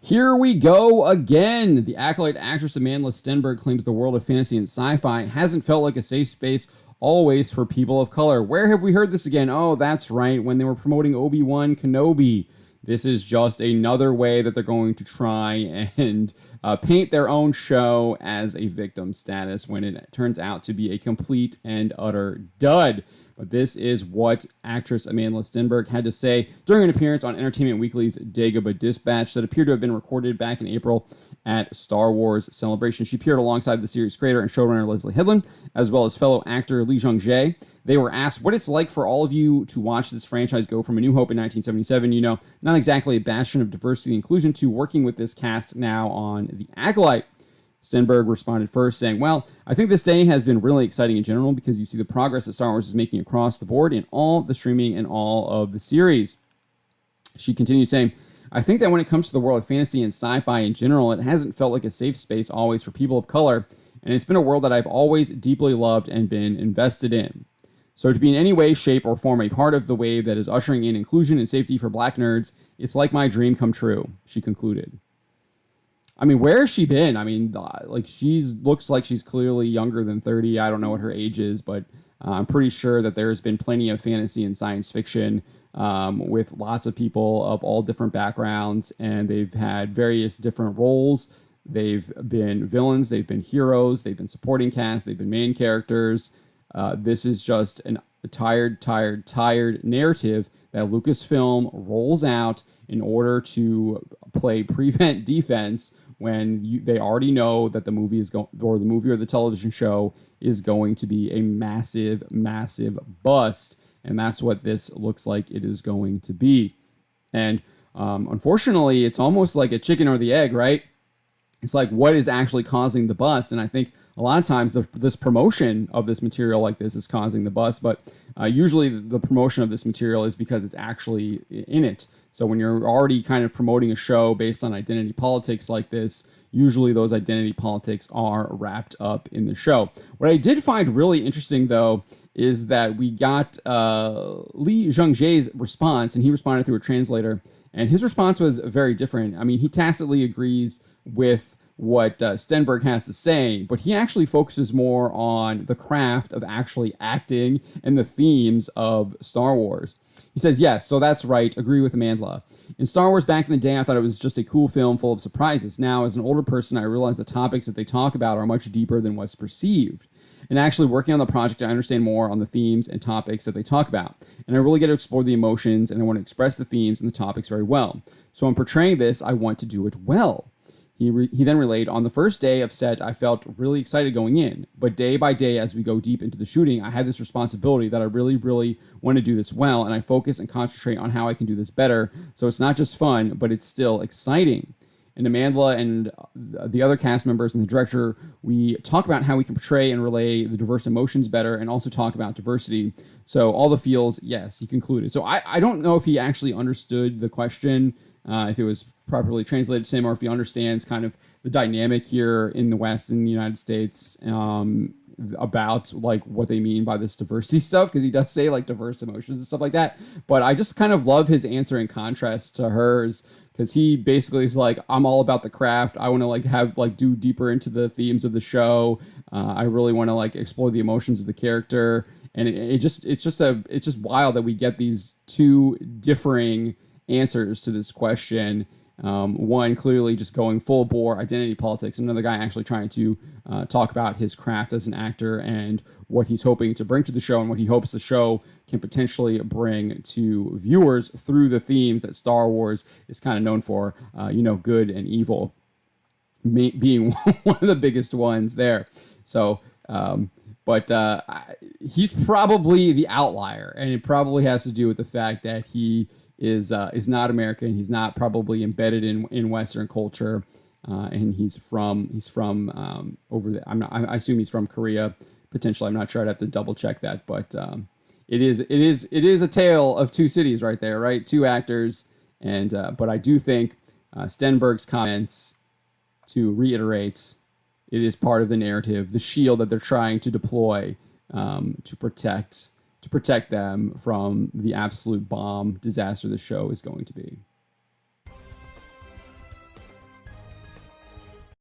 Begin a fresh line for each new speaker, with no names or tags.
Here we go again. The Acolyte actress Amanda Stenberg claims the world of fantasy and sci-fi hasn't felt like a safe space always for people of color. Where have we heard this again? Oh, that's right, when they were promoting Obi-Wan Kenobi. This is just another way that they're going to try and paint their own show as a victim status when it turns out to be a complete and utter dud. But this is what actress Amanda Stenberg had to say during an appearance on Entertainment Weekly's Dagobah Dispatch that appeared to have been recorded back in April at Star Wars Celebration. She appeared alongside the series creator and showrunner Leslie Headland, as well as fellow actor Lee Jung-jae. They were asked what it's like for all of you to watch this franchise go from A New Hope in 1977, not exactly a bastion of diversity and inclusion, to working with this cast now on The Acolyte. Stenberg responded first, saying, well, I think this day has been really exciting in general because you see the progress that Star Wars is making across the board in all the streaming and all of the series. She continued saying, I think that when it comes to the world of fantasy and sci-fi in general, it hasn't felt like a safe space always for people of color, and it's been a world that I've always deeply loved and been invested in. So to be in any way, shape, or form a part of the wave that is ushering in inclusion and safety for black nerds, it's like my dream come true, she concluded. I mean, where has she been? I mean, looks like she's clearly younger than 30. I don't know what her age is, but I'm pretty sure that there's been plenty of fantasy and science fiction with lots of people of all different backgrounds, and they've had various different roles. They've been villains, they've been heroes, they've been supporting cast, they've been main characters. This is just a tired narrative that Lucasfilm rolls out in order to play prevent defense when they already know that the movie is going, or the movie or the television show is going to be a massive bust, and that's what this looks like it is going to be. And unfortunately, it's almost like a chicken or the egg, right? It's like, what is actually causing the bust? And I think a lot of times this promotion of this material like this is causing the bust, but usually the promotion of this material is because it's actually in it. So when you're already kind of promoting a show based on identity politics like this, usually those identity politics are wrapped up in the show. What I did find really interesting, though, is that we got Lee Jung-jae's response, and he responded through a translator, and his response was very different. I mean, he tacitly agrees with what Stenberg has to say, but he actually focuses more on the craft of actually acting and the themes of Star Wars. He says, yes, so that's right, agree with Amanda. In Star Wars back in the day, I thought it was just a cool film full of surprises. Now, as an older person, I realize the topics that they talk about are much deeper than what's perceived. And actually working on the project, I understand more on the themes and topics that they talk about. And I really get to explore the emotions, and I want to express the themes and the topics very well. So in portraying this, I want to do it well. He then relayed, on the first day of set, I felt really excited going in. But day by day, as we go deep into the shooting, I had this responsibility that I really want to do this well. And I focus and concentrate on how I can do this better. So it's not just fun, but it's still exciting. And Amanda and the other cast members and the director, we talk about how we can portray and relay the diverse emotions better, and also talk about diversity. So all the feels, yes, he concluded. So I don't know if he actually understood the question, if it was properly translated to him, or if he understands kind of the dynamic here in the West, in the United States, about like what they mean by this diversity stuff, because he does say like diverse emotions and stuff like that. But I just kind of love his answer in contrast to hers, because he basically is like, I'm all about the craft. I want to like do deeper into the themes of the show. I really want to like explore the emotions of the character, and it's just wild that we get these two differing answers to this question. One clearly just going full bore identity politics, another guy actually trying to talk about his craft as an actor and what he's hoping to bring to the show, and what he hopes the show can potentially bring to viewers through the themes that Star Wars is kind of known for, good and evil being one of the biggest ones there. So, he's probably the outlier, and it probably has to do with the fact that he is not American. He's not probably embedded in Western culture, and he's from over there. I assume he's from Korea, potentially. I'm not sure. I'd have to double check that, but it is a tale of two cities right there, right? Two actors, and but I do think Stenberg's comments, to reiterate, it is part of the narrative, the shield that they're trying to deploy to protect them from the absolute bomb disaster the show is going to be.